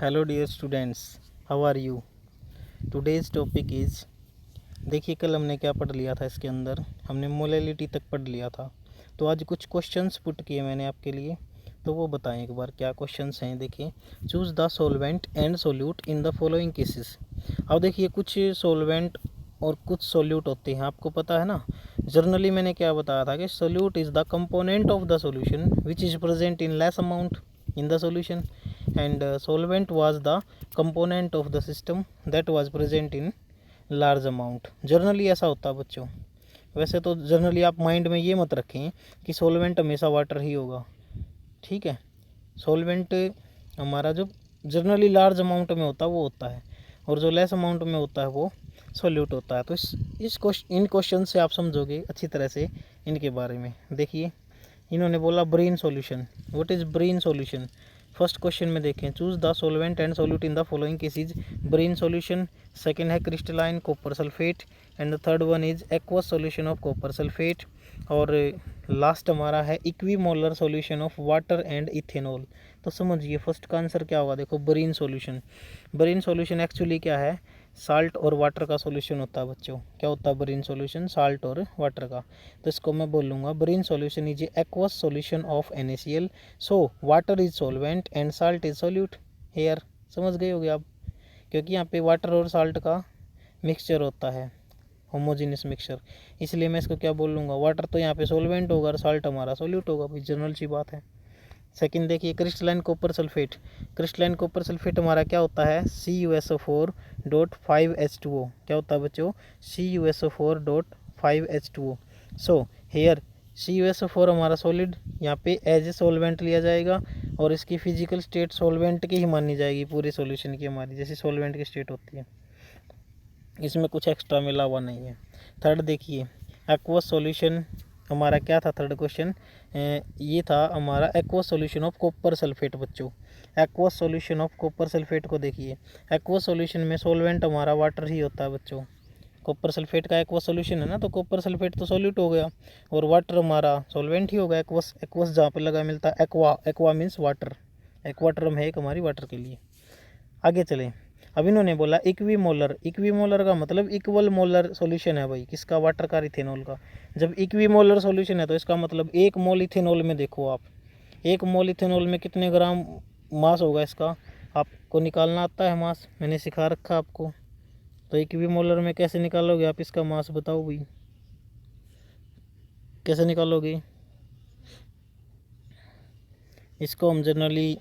Hello dear students, how are you. Today's topic is, देखिए कल हमने क्या पढ़ लिया था। इसके अंदर हमने मोलैलिटी तक पढ़ लिया था। तो आज कुछ क्वेश्चंस पुट किए मैंने आपके लिए, तो वो बताएं एक बार क्या क्वेश्चंस हैं। देखिए, choose the solvent and solute in the following cases. अब देखिए कुछ सॉल्वेंट और कुछ सोल्यूट होते हैं, आपको पता है ना। जर्नली मैंने क्या बताया था कि solute is the component of the solution which is present in less amount in the solution, and solvent was the component of the system that was present in large amount। Generally ऐसा होता है बच्चों। वैसे तो generally आप mind में ये मत रखें कि सॉल्वेंट हमेशा वाटर ही होगा, ठीक है। सॉल्वेंट हमारा जो जनरली लार्ज अमाउंट में होता है वो होता है, और जो लेस अमाउंट में होता है वो सॉल्यूट होता है। तो इन क्वेश्चन से आप समझोगे अच्छी तरह से इनके बारे में। देखिए, इन्होंने बोला brine solution. What is brine solution? First question में देखें, choose the solvent and solute in the following cases. Brine solution. Second है crystalline copper sulphate, and the third one is aqueous solution of copper sulphate, और last हमारा है equimolar solution of water and ethanol. तो समझिए first का answer क्या होगा। देखो, brine solution. Brine solution actually क्या है, साल्ट और वाटर का सॉल्यूशन होता है बच्चों। क्या होता है ब्रेन सॉल्यूशन? साल्ट और वाटर का। तो इसको मैं बोलूँगा brine solution is aqueous solution of NaCl, so water is solvent and salt is solute here. समझ गए होगे आप, क्योंकि यहाँ पे वाटर और साल्ट का मिक्सचर होता है, होमोजीनियस मिक्सचर। इसलिए मैं इसको क्या बोल लूँगा, वाटर तो यहाँ पे सॉल्वेंट होगा और साल्ट हमारा सॉल्यूट होगा भाई, जनरल सी बात है। सेकंड देखिए, crystalline copper sulphate. Crystalline copper sulphate हमारा क्या होता है, CuSO4.5H2O। क्या होता है बच्चों? CuSO4.5H2O। सो हेयर CuSO4 हमारा सॉलिड यहाँ पे एज ए सॉल्वेंट लिया जाएगा, और इसकी फिजिकल स्टेट सॉल्वेंट की ही मानी जाएगी पूरे सॉल्यूशन की, हमारी जैसी सॉल्वेंट की स्टेट होती है, इसमें कुछ एक्स्ट्रा मिला हुआ नहीं है। थर्ड देखिए, एक्वस सॉल्यूशन हमारा क्या था। थर्ड क्वेश्चन ये था हमारा aqueous solution of copper sulphate बच्चों। Aqueous solution of copper sulphate को देखिए, एक्वस सॉल्यूशन में सॉल्वेंट हमारा वाटर ही होता है बच्चों। कॉपर सल्फेट का एक्वस सॉल्यूशन है ना, तो कॉपर सल्फेट तो सॉल्यूट हो गया, और वाटर हमारा सॉल्वेंट ही होगा। एक्वस एक्वस जहाँ पर लगा मिलता है aqua, aqua means water. Aqua term है एक हमारी वाटर के लिए। आगे चलें। अब इन्होंने बोला इक्विमोलर। इक्विमोलर का मतलब इक्वल मोलर सॉल्यूशन है भाई, किसका? वाटर का, इथेनॉल का। जब इक्विमोलर सॉल्यूशन है तो इसका मतलब एक मोल इथेनॉल में, देखो आप, एक मोल इथेनॉल में कितने ग्राम मास होगा इसका, आपको निकालना आता है मास, मैंने सिखा रखा आपको। तो इक्विमोलर में कैसे निकालोगे आप इसका मास, बताओ भाई, कैसे निकालोगे इसको? हम जनरली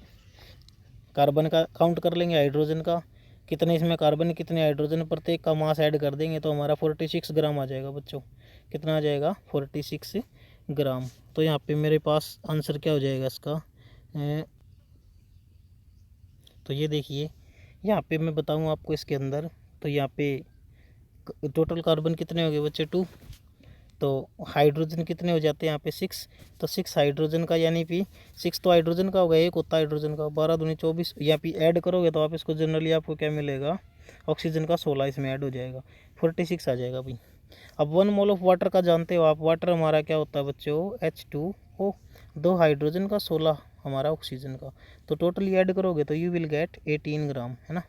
कार्बन का काउंट कर लेंगे, हाइड्रोजन का, कितने इसमें कार्बन कितने हाइड्रोजन, प्रत्येक का मास ऐड कर देंगे तो हमारा 46 ग्राम आ जाएगा बच्चों। कितना आ जाएगा? 46 ग्राम। तो यहाँ पे मेरे पास आंसर क्या हो जाएगा इसका, तो ये देखिए यहाँ पे मैं बताऊँ आपको इसके अंदर, तो यहाँ पे टोटल कार्बन कितने हो गए बच्चे? 2। तो हाइड्रोजन कितने हो जाते हैं यहाँ पे? 6। तो 6 हाइड्रोजन का, यानी कि 6 तो हाइड्रोजन का होगा, एक होता है हाइड्रोजन का। 12 दूनी 24, यहाँ पे ऐड करोगे तो आप इसको जनरली आपको क्या मिलेगा, ऑक्सीजन का 16 इसमें ऐड हो जाएगा, 46 आ जाएगा भाई। अब 1 मोल ऑफ वाटर का जानते हो आप, वाटर हमारा क्या होता है बच्चों? H2O। 2 हाइड्रोजन का, 16 हमारा ऑक्सीजन का, तो टोटली ऐड करोगे तो यू विल गेट 18 ग्राम, है ना।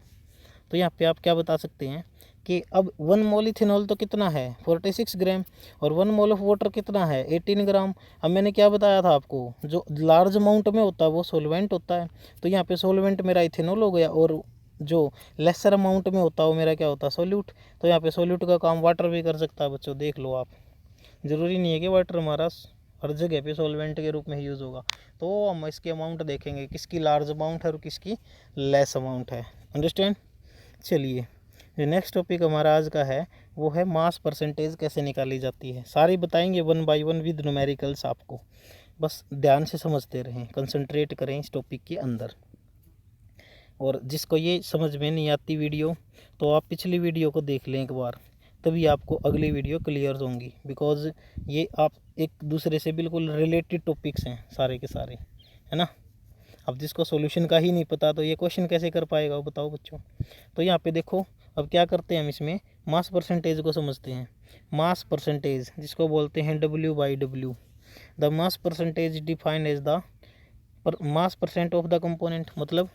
तो यहाँ पे आप क्या बता सकते हैं कि अब 1 मोल इथेनॉल तो कितना है? 46 ग्राम, और 1 मोल ऑफ वाटर कितना है? 18 ग्राम। अब मैंने क्या बताया था आपको, जो लार्ज अमाउंट में होता है वो सोलवेंट होता है, तो यहाँ पे सोलवेंट मेरा इथेनॉल हो गया, और जो लेसर अमाउंट में होता है वो मेरा क्या होता है? सोल्यूट। तो यहाँ पे सोल्यूट का काम वाटर भी कर सकता है बच्चों, देख लो आप। ज़रूरी नहीं है कि वाटर हमारा हर जगह पे सॉल्वेंट के रूप में ही यूज़ होगा। तो हम इसकी अमाउंट देखेंगे, किसकी लार्ज अमाउंट है और किसकी लेस अमाउंट है। अंडरस्टैंड? चलिए, जो नेक्स्ट टॉपिक हमारा आज का है वो है मास परसेंटेज कैसे निकाली जाती है। सारी बताएंगे 1 बाय 1 विद न्यूमेरिकल्स आपको, बस ध्यान से समझते रहें, कंसंट्रेट करें इस टॉपिक के अंदर। और जिसको ये समझ में नहीं आती वीडियो, तो आप पिछली वीडियो को देख लें एक बार, तभी आपको अगली वीडियो क्लियर होंगी, बिकॉज ये आप एक दूसरे से बिल्कुल रिलेटेड टॉपिक्स हैं सारे के सारे, है ना। अब जिसको सॉल्यूशन का ही नहीं पता तो ये क्वेश्चन कैसे कर पाएगा, बताओ बच्चों। तो यहाँ पे देखो, अब क्या करते हैं हम इसमें, मास परसेंटेज को समझते हैं। मास परसेंटेज जिसको बोलते हैं W/W। The mass percentage defined as the mass percent of the component, मतलब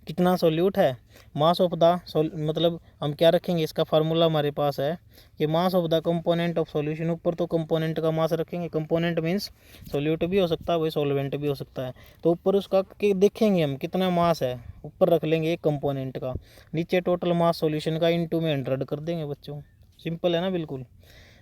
कितना सोल्यूट है, मास ऑफ द मतलब हम क्या रखेंगे, इसका फार्मूला हमारे पास है कि मास of the component of solution, ऊपर तो कंपोनेंट का मास रखेंगे, कंपोनेंट मीन्स सोल्यूट भी हो सकता है वही सॉल्वेंट भी हो सकता है, तो ऊपर उसका देखेंगे हम कितना मास है, ऊपर रख लेंगे एक कंपोनेंट का, नीचे टोटल मास सॉल्यूशन का इनटू में 100 कर देंगे बच्चों, सिंपल है ना बिल्कुल।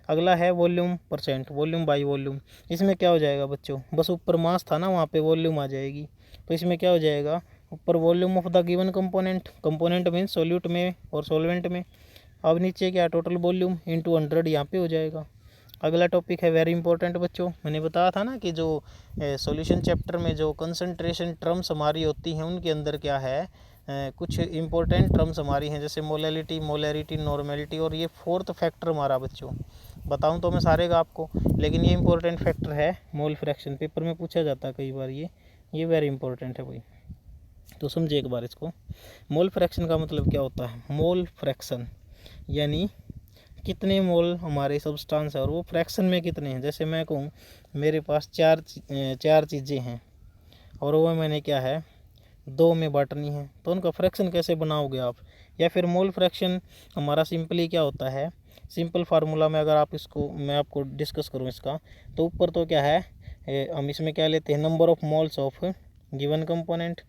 अगला है volume percent, volume by volume, इसमें क्या हो जाएगा बच्चों, बस ऊपर मास था ना वहाँ पे वॉल्यूम आ जाएगी, तो इसमें क्या हो जाएगा, ऊपर volume of the given component, component means solute में और सॉल्वेंट में, अब नीचे क्या टोटल वॉल्यूम इंटू 100 यहाँ पे हो जाएगा। अगला टॉपिक है वेरी इंपॉर्टेंट बच्चों, मैंने बताया था ना कि जो सॉल्यूशन चैप्टर में जो कंसंट्रेशन टर्म्स हमारी होती हैं उनके अंदर क्या है, कुछ इंपॉर्टेंट टर्म्स हमारी हैं, जैसे मोलैलिटी, मोलैरिटी, नॉर्मेलिटी, और ये फोर्थ फैक्टर हमारा बच्चों, बताऊं तो मैं सारे का आपको, लेकिन ये इंपॉर्टेंट फैक्टर है मोल फ्रैक्शन, पेपर में पूछा जाता है कई बार, ये वेरी इंपॉर्टेंट है भाई, तो समझिए एक बार इसको। मोल फ्रैक्शन का मतलब क्या होता है, मोल फ्रैक्शन यानी कितने मोल हमारे सब्सटेंस है और वो फ्रैक्शन में कितने हैं। जैसे मैं कहूँ मेरे पास चार चीज़ें हैं और वो मैंने क्या है 2 में बांटनी है, तो उनका फ्रैक्शन कैसे बनाओगे आप, या फिर मोल फ्रैक्शन हमारा सिंपली क्या होता है, सिंपल फार्मूला में अगर आप इसको मैं आपको डिस्कस करूँ इसका, तो ऊपर तो क्या है हम इसमें क्या लेते हैं, number of moles of given component,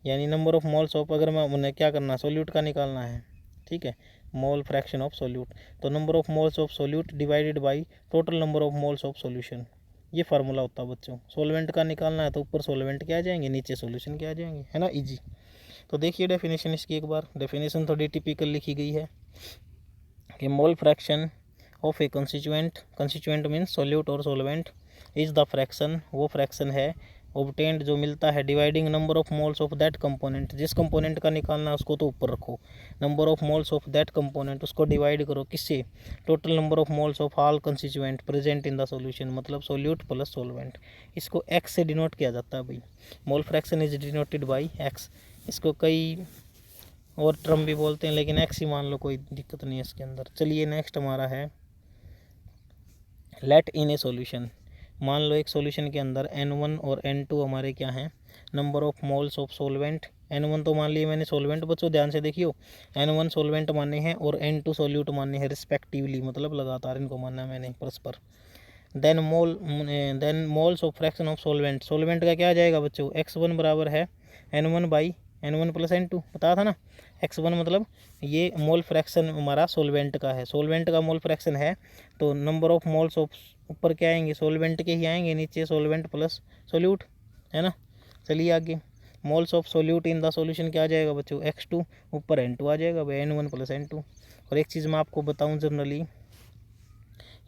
यानी नंबर ऑफ मोल्स ऑफ, अगर मैं उन्हें क्या करना सोल्यूट का निकालना है, ठीक है, मोल फ्रैक्शन ऑफ सोल्यूट, तो number of moles of solute divided by total number of moles of solution, ये फार्मूला होता है बच्चों। सॉल्वेंट का निकालना है तो ऊपर सॉल्वेंट के आ जाएंगे, नीचे सॉल्यूशन के आ जाएंगे, है ना, इजी। तो देखिए डेफिनेशन इसकी एक बार, डेफिनेशन थोड़ी टिपिकल लिखी गई है कि mole fraction of A constituent means solute और सॉल्वेंट इज द फ्रैक्शन, वो फ्रैक्शन है ऑब्टेंड जो मिलता है dividing number of moles of that component, जिस कंपोनेंट का निकालना है उसको तो ऊपर रखो, number of moles of that component उसको डिवाइड करो किससे, total number of moles of all constituent present in the solution, मतलब सोल्यूट प्लस सॉल्वेंट, इसको एक्स से डिनोट किया जाता है भाई, mole fraction is denoted by x, इसको कई और टर्म भी बोलते हैं लेकिन एक्स ही मान लो, कोई दिक्कत नहीं है इसके अंदर। चलिए नेक्स्ट हमारा है लेट इन ए सॉल्यूशन, मान लो एक सॉल्यूशन के अंदर N1 और N2 हमारे क्या हैं, number of moles of solvent, N1 तो मान लिए मैंने सॉल्वेंट, बच्चों ध्यान से देखियो, N1 सॉल्वेंट माने हैं और N2 सॉल्यूट माने हैं रिस्पेक्टिवली, मतलब लगातार इनको मानना है मैंने परस्पर। Then moles of fraction of solvent, solvent का क्या आ जाएगा बच्चों, x1 बराबर है N1 by N1 plus N2, बताया था ना, x1 मतलब ये मोल फ्रैक्शन हमारा सॉल्वेंट का है, सॉल्वेंट का मोल फ्रैक्शन है, तो नंबर ऑफ मोल्स ऑफ ऊपर क्या आएंगे सॉल्वेंट के ही आएंगे, नीचे सॉल्वेंट प्लस सोल्यूट, है ना। चलिए आगे, moles of solute in the solution क्या आ जाएगा बच्चों, x2, ऊपर N2 आ जाएगा भाई, N1 प्लस N2। और एक चीज़ मैं आपको बताऊँ जनरली,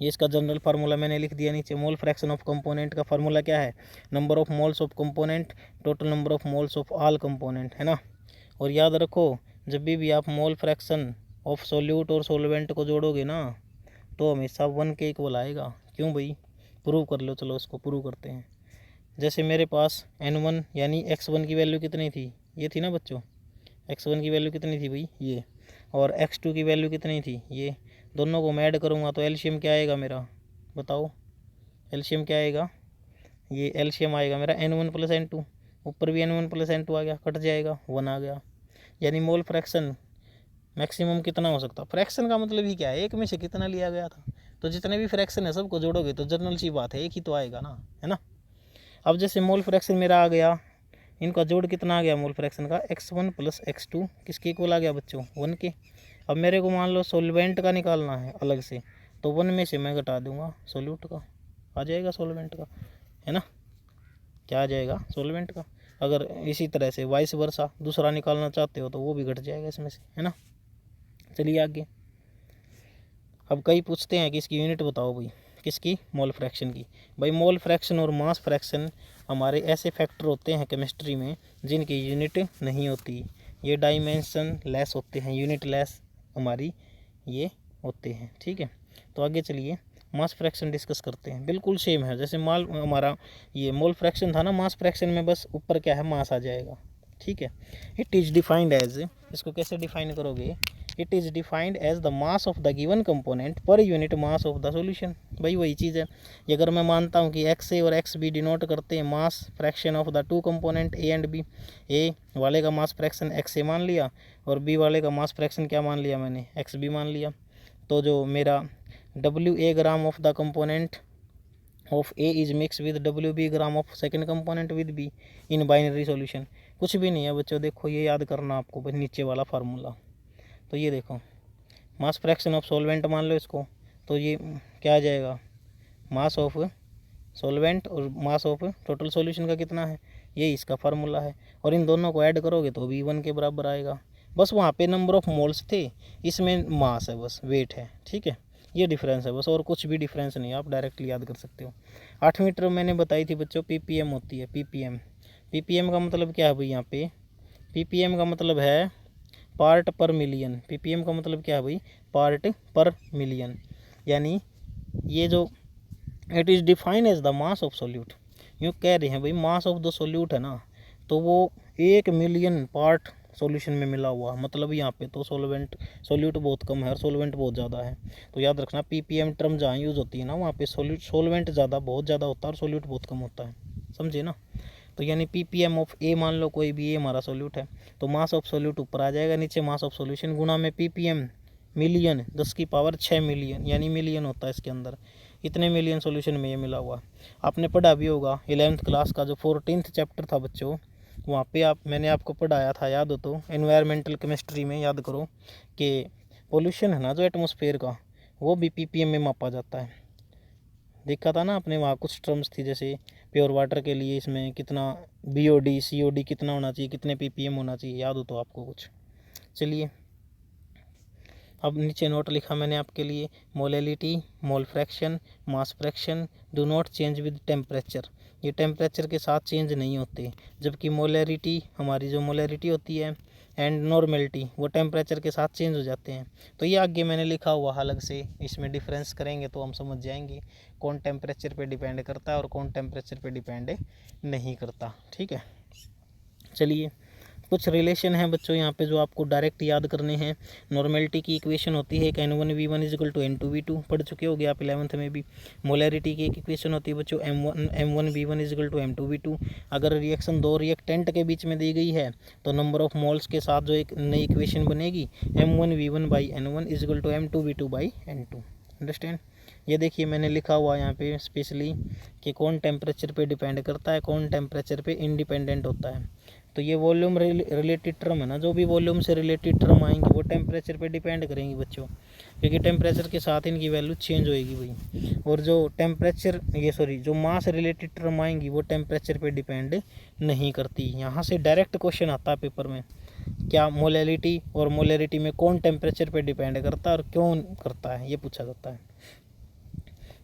ये इसका जनरल फार्मूला मैंने लिख दिया नीचे, मोल फ्रैक्शन ऑफ कंपोनेंट का फार्मूला क्या है, number of moles of component total number of moles of all component, है ना। और याद रखो जब भी आप मोल फ्रैक्शन ऑफ सोल्यूट और सोलवेंट को जोड़ोगे ना तो हमेशा 1 के इक्वल आएगा। क्यों भाई, प्रूव कर लो, चलो इसको प्रूव करते हैं। जैसे मेरे पास N1 यानी x1 की वैल्यू कितनी थी, ये थी ना बच्चों, x1 की वैल्यू कितनी थी भाई ये, और x2 की वैल्यू कितनी थी ये, दोनों को मैं ऐड करूँगा तो एलसीएम क्या आएगा मेरा, बताओ एलसीएम क्या आएगा, ये एलसीएम आएगा मेरा N1 प्लस N2, ऊपर भी N1 प्लस N2 आ गया, कट जाएगा 1 आ गया, यानी मोल फ्रैक्शन मैक्सिमम कितना हो सकता। फ्रैक्शन का मतलब ही क्या है, एक में से कितना लिया गया था, तो जितने भी फ्रैक्शन है सबको जोड़ोगे तो जनरल सी बात है एक ही तो आएगा ना, है ना। अब जैसे मोल फ्रैक्शन मेरा आ गया, इनका जोड़ कितना आ गया मोल फ्रैक्शन का, x1 प्लस x2 किसके इक्वल आ गया बच्चों, 1 के। अब मेरे को मान लो सॉल्वेंट का निकालना है अलग से, तो 1 में से मैं घटा दूंगा सोल्यूट का, आ जाएगा सॉल्वेंट का, है ना, क्या आ जाएगा सॉल्वेंट का। अगर इसी तरह से वाइस वर्सा दूसरा निकालना चाहते हो तो वो भी घट जाएगा इसमें से, है ना। चलिए आगे, अब कई पूछते हैं कि इसकी यूनिट बताओ भाई, किसकी, मोल फ्रैक्शन की। भाई मोल फ्रैक्शन और मास फ्रैक्शन हमारे ऐसे फैक्टर होते हैं केमिस्ट्री में जिनकी यूनिट नहीं होती, ये डायमेंशन लेस होते हैं, यूनिट लेस हमारी ये होते हैं, ठीक है। तो आगे चलिए मास फ्रैक्शन डिस्कस करते हैं, बिल्कुल सेम है जैसे माल हमारा ये मोल फ्रैक्शन था ना, मास फ्रैक्शन में बस ऊपर क्या है मास आ जाएगा, ठीक है। इट इज़ डिफाइंड एज, इसको कैसे डिफाइन करोगे, it is defined as the mass of the given component per unit mass of the solution. भाई वही चीज़ है, ये अगर मैं मानता हूँ कि एक्स ए और एक्स बी डिनोट करते हैं mass fraction of the two component A and B, A वाले का मास फ्रैक्शन एक्स ए मान लिया और बी वाले का मास फ्रैक्शन क्या मान लिया मैंने, एक्स बी मान लिया, तो जो मेरा W A gram of the component of A is mix with W B gram of second component with B in binary solution. कुछ भी नहीं है बच्चों, देखो ये याद करना आपको बस नीचे वाला फार्मूला। तो ये देखो मास फ्रैक्शन ऑफ सॉल्वेंट मान लो इसको, तो ये क्या आ जाएगा, मास ऑफ सॉल्वेंट और मास ऑफ टोटल सॉल्यूशन का कितना है, ये इसका फार्मूला है। और इन दोनों को ऐड करोगे तो भी 1 के बराबर आएगा। बस वहाँ पे नंबर ऑफ मोल्स थे, इसमें मास है, बस वेट है, ठीक है, ये डिफरेंस है बस, और कुछ भी डिफरेंस नहीं है, आप डायरेक्टली याद कर सकते हो। 8वीं टर्म मैंने बताई थी बच्चों, पीपीएम होती है, पीपीएम। पीपीएम का मतलब क्या है भाई, यहाँ पे पीपीएम का मतलब है पार्ट पर मिलियन। पीपीएम का मतलब क्या है भाई, पार्ट पर मिलियन, यानी ये जो it is define as the mass of solute. यूँ कह रहे हैं भाई मास ऑफ द सोल्यूट है ना, तो वो 1 मिलियन पार्ट सॉल्यूशन में मिला हुआ, मतलब यहाँ पे तो सोल्यूट बहुत कम है और सोलवेंट बहुत ज़्यादा है। तो याद रखना पीपीएम टर्म जहाँ यूज़ होती है ना, वहाँ पे सोलवेंट बहुत ज़्यादा होता है और सोल्यूट बहुत कम होता है, समझे ना। तो यानी पीपीएम ऑफ ए मान लो कोई भी, ए हमारा सोल्यूट है, तो मास ऑफ सोल्यूट ऊपर आ जाएगा, नीचे मास ऑफ सोल्यूशन गुणा में पीपीएम मिलियन 10 की पावर 6 मिलियन, यानी मिलियन होता है इसके अंदर, इतने मिलियन सॉल्यूशन में ये मिला हुआ। आपने पढ़ा भी होगा 11th क्लास का जो 14th चैप्टर था बच्चों, वहाँ पे मैंने आपको पढ़ाया था, याद हो तो, एनवायरमेंटल केमिस्ट्री में, याद करो कि पोल्यूशन है ना जो एटमॉस्फेयर का, वो भी पीपीएम में मापा जाता है। देखा था ना आपने, वहाँ कुछ टर्म्स थी, जैसे प्योर वाटर के लिए इसमें कितना बीओडी सीओडी कितना होना चाहिए, कितने पीपीएम होना चाहिए, याद हो तो आपको कुछ। चलिए अब नीचे नोट लिखा मैंने आपके लिए, molality, mole fraction, mass fraction do not change with temperature. ये टेम्परेचर के साथ चेंज नहीं होते, जबकि मोलैरिटी, हमारी जो मोलैरिटी होती है, एंड नॉर्मेलिटी, वो टेम्परेचर के साथ चेंज हो जाते हैं। तो ये आगे मैंने लिखा हुआ अलग से, इसमें डिफरेंस करेंगे तो हम समझ जाएंगे कौन टेम्परेचर पे डिपेंड करता है और कौन टेम्परेचर पे डिपेंड नहीं करता, ठीक है। चलिए कुछ रिलेशन है बच्चों यहाँ पे जो आपको डायरेक्ट याद करने हैं। नॉर्मेलिटी की इक्वेशन होती है एक N1V1 = N2V2, पढ़ चुके होगे आप 11th में भी। मोलैरिटी की एक इक्वेशन होती है बच्चों M1V1 = M2V2। अगर रिएक्शन दो रिएक्टेंट के बीच में दी गई है तो नंबर ऑफ मोल्स के साथ जो एक नई इक्वेशन बनेगी M1V1/N1 = M2V2/N2। अंडरस्टैंड। ये देखिए मैंने लिखा हुआ यहाँ पे स्पेशली कि कौन टेम्परेचर पे डिपेंड करता है, कौन टेम्परेचर पे इंडिपेंडेंट होता है। तो ये वॉल्यूम रिलेटेड टर्म है ना, जो भी वॉल्यूम से रिलेटेड टर्म आएंगी वो टेम्परेचर पे डिपेंड करेंगी बच्चों, क्योंकि टेम्परेचर के साथ इनकी वैल्यू चेंज होएगी भाई। और जो मास रिलेटेड टर्म आएंगी वो टेम्परेचर पे डिपेंड नहीं करती। यहाँ से डायरेक्ट क्वेश्चन आता है पेपर में, क्या मोलैलिटी और मोलैरिटी में कौन टेम्परेचर पे डिपेंड करता है और क्यों करता है, ये पूछा जाता है।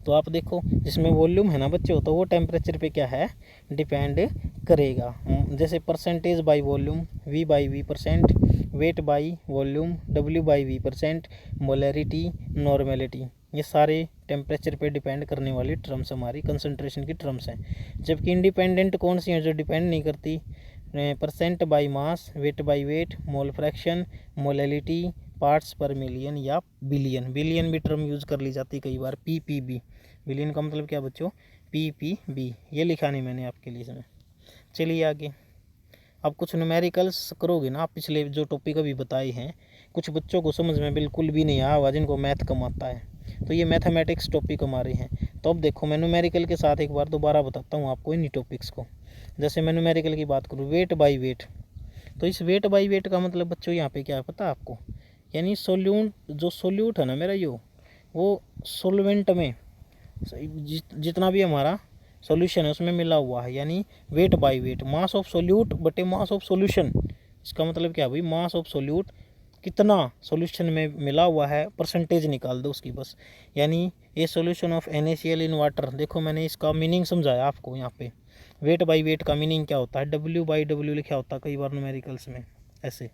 तो आप देखो जिसमें वॉल्यूम है ना बच्चों, तो वो टेम्परेचर पे क्या है, डिपेंड करेगा। जैसे percentage by volume, V/V%, weight by volume, W/V%, molarity, normality, ये सारे टेम्परेचर पे डिपेंड करने वाली टर्म्स हमारी कंसंट्रेशन की टर्म्स हैं। जबकि इंडिपेंडेंट कौन सी हैं जो डिपेंड नहीं करती, percent by mass, weight by wait, mole fraction, molality, parts पर मिलियन या बिलियन। बिलियन भी टर्म यूज़ कर ली जाती है कई बार, PPB। बिलियन का मतलब क्या बच्चों, PPB। ये लिखा नहीं मैंने आपके लिए इसमें। चलिए आगे, अब कुछ न्यूमेरिकल्स करोगे ना आप, पिछले जो टॉपिक अभी बताए हैं कुछ बच्चों को समझ में बिल्कुल भी नहीं आया हुआ, जिनको मैथ कम आता है, तो ये मैथमेटिक्स टॉपिक हमारे हैं। तो अब देखो मैं न्यूमेरिकल के साथ एक बार दोबारा बताता हूँ आपको इन्हीं टॉपिक्स को। जैसे मैं न्यूमेरिकल की बात करूँ, वेट बाई वेट, तो इस वेट बाई वेट का मतलब बच्चों यहाँ पे क्या है पता है आपको, यानी सोल्यूट है ना मेरा वो सोलवेंट में जितना भी हमारा सॉल्यूशन है उसमें मिला हुआ है, यानी weight by weight, mass of solute बटे मास ऑफ सॉल्यूशन। इसका मतलब क्या भाई, मास ऑफ सोल्यूट कितना सॉल्यूशन में मिला हुआ है, परसेंटेज निकाल दो उसकी बस। यानी ये solution of NaCl in water, देखो मैंने इसका मीनिंग समझाया आपको यहाँ पे। वेट बाई वेट का मीनिंग क्या होता है, W/W लिखा होता है कई बार न्यूमेरिकल्स में ऐसे।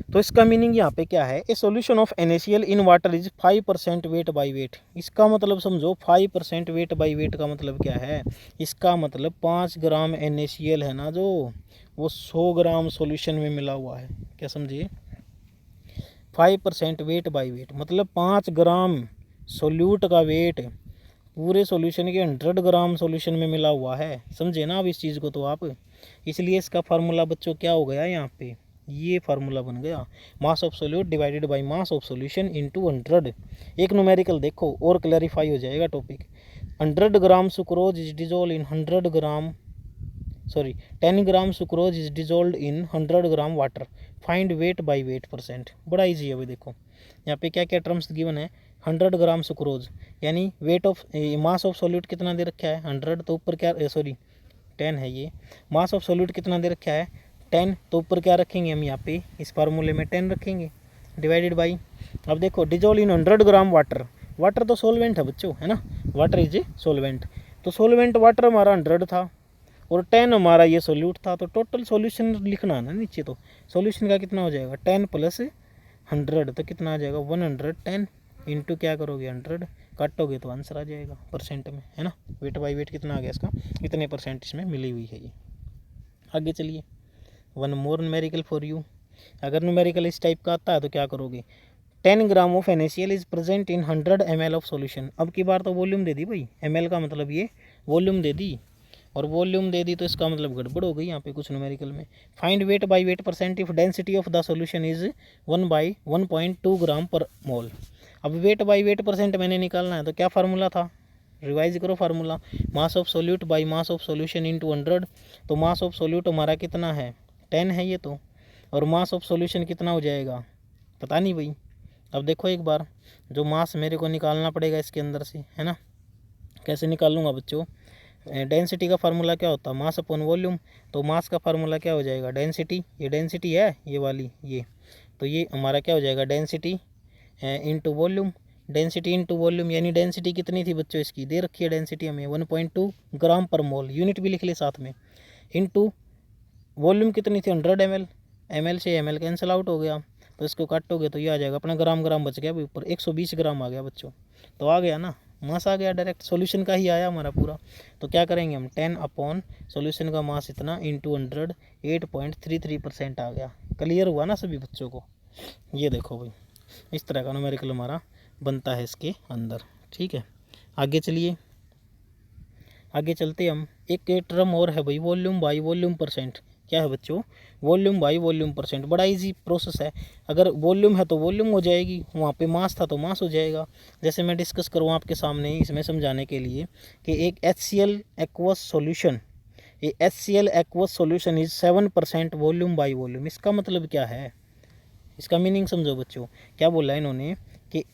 तो इसका मीनिंग यहाँ पे क्या है, ए solution of NaCl in water is 5% weight by wait. इसका मतलब समझो 5% वेट बाई वेट का मतलब क्या है, इसका मतलब 5 ग्राम NaCl है ना जो, वो 100 ग्राम सॉल्यूशन में मिला हुआ है। क्या समझिए, 5% वेट बाई वेट, मतलब 5 ग्राम सोल्यूट का वेट पूरे सॉल्यूशन के 100 ग्राम सॉल्यूशन में मिला हुआ है। समझे ना अब इस चीज़ को तो आप। इसलिए इसका फार्मूला बच्चों क्या हो गया यहाँ पे, ये फार्मूला बन गया मास of solute divided by mass of solution into 100। एक न्यूमेरिकल देखो और क्लैरिफाई हो जाएगा topic. 100 gram sucrose is dissolve in 100 gram 10 gram sucrose is dissolve in 100 gram water, find weight by wait percent. बड़ा ईजी है भाई। देखो यहाँ पे क्या क्या टर्म्स गिवन है। 100 ग्राम सुक्रोज यानी weight of mass of solute कितना दे रखा है 100, तो ऊपर क्या 10 है ये। मास ऑफ सॉल्यूट कितना दे रखा है 10, तो ऊपर क्या रखेंगे हम यहाँ पे इस फार्मूले में 10 रखेंगे डिवाइडेड बाई। अब देखो dissolve in 100 gram water, water तो सोलवेंट है बच्चों, है ना, वाटर इज ए सोलवेंट। तो सोलवेंट वाटर हमारा 100 था और 10 हमारा ये सोल्यूट था, तो टोटल सॉल्यूशन लिखना ना नीचे। तो सॉल्यूशन का कितना हो जाएगा 10 प्लस 100, तो कितना आ जाएगा 110 इंटू क्या करोगे 100 काटोगे तो आंसर आ जाएगा परसेंट में, है ना। वेट बाई वेट कितना आ गया इसका, इतने परसेंट इसमें मिली हुई है ये। आगे चलिए, one more numerical for you. अगर न्यूमेरिकल इस टाइप का आता है तो क्या करोगे, 10 gram of NaCl is present in 100 ml of solution. अब की बार तो वॉल्यूम दे दी भाई, ml का मतलब ये वॉल्यूम दे दी, और वॉल्यूम दे दी तो इसका मतलब गड़बड़ हो गई यहाँ पे कुछ न्यूमेरिकल में। Find weight by wait percent if density of the solution is 1/1.2 ग्राम पर मोल। अब वेट बाई वेट परसेंट मैंने निकालना है, तो क्या फार्मूला था, रिवाइज करो formula, mass of solute by mass of solution into 100। तो मास ऑफ सोल्यूट हमारा कितना है 10 है ये तो, और मास ऑफ सॉल्यूशन कितना हो जाएगा पता नहीं भाई। अब देखो एक बार, जो मास मेरे को निकालना पड़ेगा इसके अंदर से, है ना। कैसे निकालूंगा बच्चों, डेंसिटी का फार्मूला क्या होता है मास अपॉन वॉल्यूम। तो मास का फार्मूला क्या हो जाएगा डेंसिटी, ये डेंसिटी है ये वाली ये, तो ये हमारा क्या हो जाएगा density into volume. Density into volume यानी डेंसिटी कितनी थी बच्चों इसकी दे रखी है डेंसिटी हमें 1.2 ग्राम पर मोल, यूनिट भी लिख ले साथ में, इनटू वॉल्यूम कितनी थी 100 ml। ml से ml कैंसिल आउट हो गया, तो इसको काटोगे तो ये आ जाएगा अपना ग्राम ग्राम बच गया भाई ऊपर, 120 ग्राम आ गया बच्चों। तो आ गया ना, मास आ गया डायरेक्ट, सॉल्यूशन का ही आया हमारा पूरा। तो क्या करेंगे हम 10 अपॉन सॉल्यूशन का मास इतना इंटू 100, 8.33% आ गया। क्लियर हुआ ना सभी बच्चों को। ये देखो भाई इस तरह का न्यूमेरिकल हमारा बनता है इसके अंदर, ठीक है। आगे चलिए, आगे चलते हम, एक टर्म और है भाई वॉल्यूम बाई वॉल्यूम परसेंट। क्या है बच्चों, वॉल्यूम बाई वॉल्यूम परसेंट। बड़ा इजी प्रोसेस है, अगर वॉल्यूम है तो वॉल्यूम हो जाएगी, वहाँ पे मास था तो मास हो जाएगा। जैसे मैं डिस्कस करूँ आपके सामने इसमें समझाने के लिए कि एक HCl एक्वस सॉल्यूशन, ये HCl aqueous solution is 7% volume by volume. इसका मतलब क्या है, इसका मीनिंग समझो बच्चों। क्या बोला है इन्होंने कि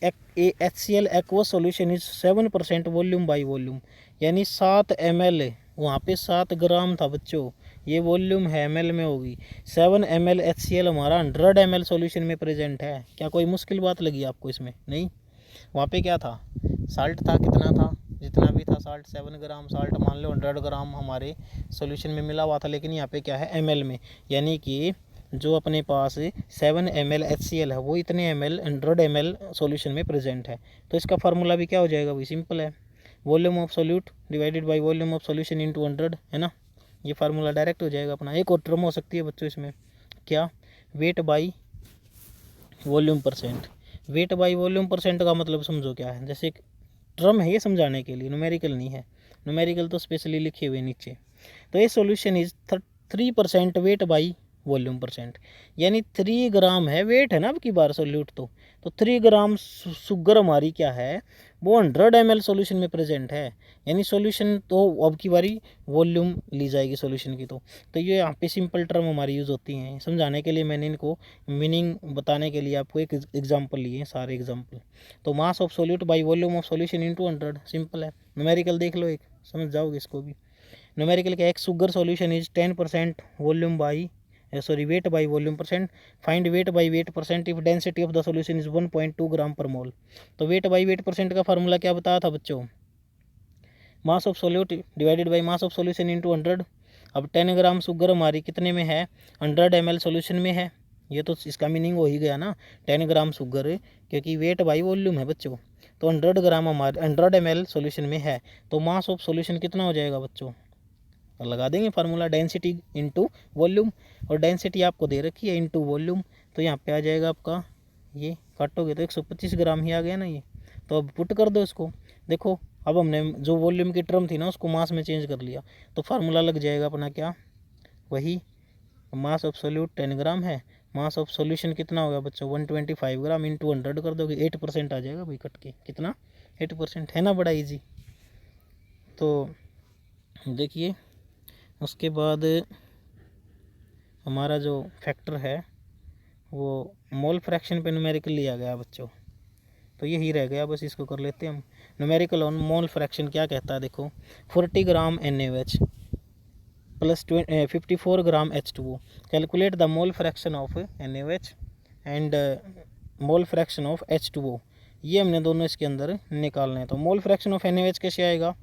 HCl aqueous solution is 7% volume by volume, यानी 7 ml, वहाँ पे 7 ग्राम था बच्चों, ये वॉल्यूम है ml में होगी। 7 ml HCl हमारा 100 ml सॉल्यूशन में प्रेजेंट है। क्या कोई मुश्किल बात लगी आपको इसमें, नहीं। वहाँ पे क्या था साल्ट था, कितना था जितना भी था साल्ट 7 ग्राम साल्ट मान लो 100 ग्राम हमारे सॉल्यूशन में मिला हुआ था, लेकिन यहाँ पे क्या है ml में, यानी कि जो अपने पास 7 ml HCl है वो इतने ml 100 ml सॉल्यूशन में प्रेजेंट है। तो इसका फार्मूला भी क्या हो जाएगा भाई, सिंपल है, volume of solute divided by volume of solution into 100, है ना। ये फार्मूला डायरेक्ट हो जाएगा अपना। एक और टर्म हो सकती है बच्चों इसमें, क्या, weight by volume percent. Weight by volume percent का मतलब समझो क्या है, जैसे एक टर्म है ये समझाने के लिए, न्यूमेरिकल नहीं है, न्यूमेरिकल तो स्पेशली लिखे हुए नीचे। तो ये solution is 3% weight by volume percent, यानी 3 ग्राम है वेट है ना अब की बार सोल्यूट तो 3 ग्राम शुगर हमारी क्या है वो 100 ml सॉल्यूशन में प्रेजेंट है, यानी सॉल्यूशन तो अब की बारी वॉल्यूम ली जाएगी सॉल्यूशन की। तो ये यहाँ पे सिंपल टर्म हमारी यूज़ होती हैं समझाने के लिए, मैंने इनको मीनिंग बताने के लिए आपको एक एग्जांपल लिए हैं सारे एग्जांपल। तो मास of solute by volume of solution into 100 simple है। न्यूमेरिकल देख लो एक, समझ जाओगे इसको भी। न्यूमेरिकल का एक sugar solution is 10% volume by weight by volume percent. Find weight by wait percent if density of the solution is 1.2 ग्राम पर मोल। तो वेट बाई वेट परसेंट का फार्मूला क्या बताया था बच्चों, मास of solute divided by mass of solution into 100। अब 10 gram sugar हमारी कितने में है 100 ml सॉल्यूशन में है, ये तो इसका मीनिंग हो ही गया ना 10 ग्राम शुगर, क्योंकि वेट बाई वॉल्यूम है बच्चों। तो 100 ग्राम हमारे 100 ml सॉल्यूशन में है, तो मास ऑफ सॉल्यूशन कितना हो जाएगा बच्चों, और लगा देंगे फार्मूला डेंसिटी इनटू वॉल्यूम, और डेंसिटी आपको दे रखी है इनटू वॉल्यूम, तो यहाँ पे आ जाएगा आपका ये काटोगे तो 125 ग्राम ही आ गया ना ये। तो अब पुट कर दो इसको। देखो अब हमने जो वॉल्यूम की टर्म थी ना उसको मास में चेंज कर लिया, तो फार्मूला लग जाएगा अपना क्या, वही मास ऑफ सोल्यूट 10 ग्राम है, मास ऑफ सॉल्यूशन कितना होगा बच्चों 125 ग्राम, इंटू 100 कर दोगे 8% आ जाएगा भाई कट के, कितना 8%, है ना, बड़ा इजी। तो देखिए उसके बाद हमारा जो फैक्टर है वो मोल फ्रैक्शन पे न्यूमेरिकल लिया गया बच्चों, तो यही रह गया, बस इसको कर लेते हैं हम। न्यूमेरिकल ऑन मोल फ्रैक्शन क्या कहता है, देखो 40 ग्राम NaOH plus 54 gram H2O, calculate the mole fraction of NaOH and mole fraction of H2O, ये हमने दोनों इसके अंदर निकालने हैं। तो मोल फ्रैक्शन ऑफ NaOH कैसे आएगा,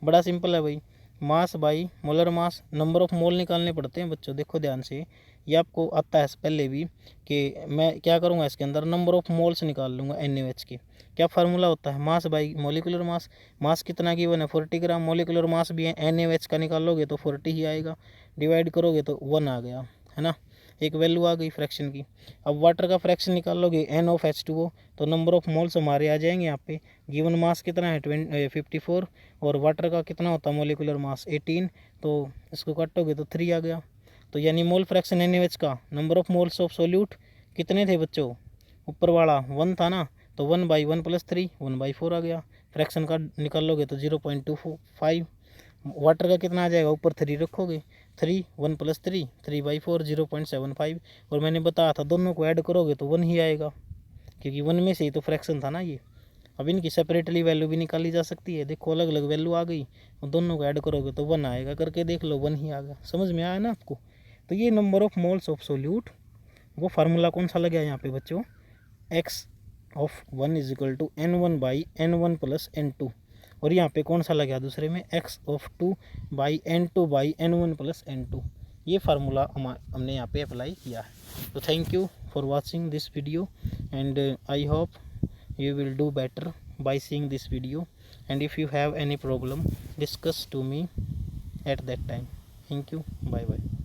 बड़ा सिंपल है भाई, mass by molar mass, number of mole निकालने पड़ते हैं बच्चों, देखो ध्यान से, ये आपको आता है पहले भी, कि मैं क्या करूँगा इसके अंदर नंबर ऑफ मोल्स निकाल लूँगा NaOH के। क्या फार्मूला होता है, मास बाई मोलिकुलर मास, मास कितना गिवन है 40 ग्राम, मोलिकुलर मास भी है NaOH का निकालोगे तो 40 ही आएगा, डिवाइड करोगे तो 1 आ गया, है ना, एक वैल्यू आ गई फ्रैक्शन की। अब वाटर का फ्रैक्शन निकालोगे N ऑफ H2O, तो नंबर ऑफ मोल्स हमारे आ जाएंगे यहाँ पे, गिवन मास कितना है 54 और वाटर का कितना होता है मोलिकुलर मास 18, तो इसको काटोगे तो 3 आ गया। तो यानी मोल फ्रैक्शन NaOH का, number of moles of solute कितने थे बच्चों, ऊपर वाला 1 था ना, तो 1/1 + 3 1/4 आ गया, फ्रैक्शन का निकाल लोगे तो 0.25, वाटर का कितना आ जाएगा, ऊपर 3 रखोगे, 3 1 + 3 3/4 0.75, और मैंने बताया था दोनों को ऐड करोगे तो 1 ही आएगा, क्योंकि 1 में से ही तो फ्रैक्शन था ना ये। अब इनकी सेपरेटली वैल्यू भी निकाली जा सकती है, देखो अलग अलग वैल्यू आ गई और दोनों को ऐड करोगे तो 1 आएगा, करके देख लो 1 ही आ गया, समझ में आया ना आपको। तो ये number of moles of solute, वो फार्मूला कौन सा लगा यहाँ पे बच्चों, x ऑफ 1 = N1/N1 + N2, और यहाँ पे कौन सा लगा दूसरे में, x ऑफ 2/N2/N1 + N2, ये फार्मूला हमने यहाँ पे अप्लाई किया है। तो thank you for watching this video and I hope you will do better by seeing this video, and if you have any problem discuss to me at that time. Thank you, bye bye.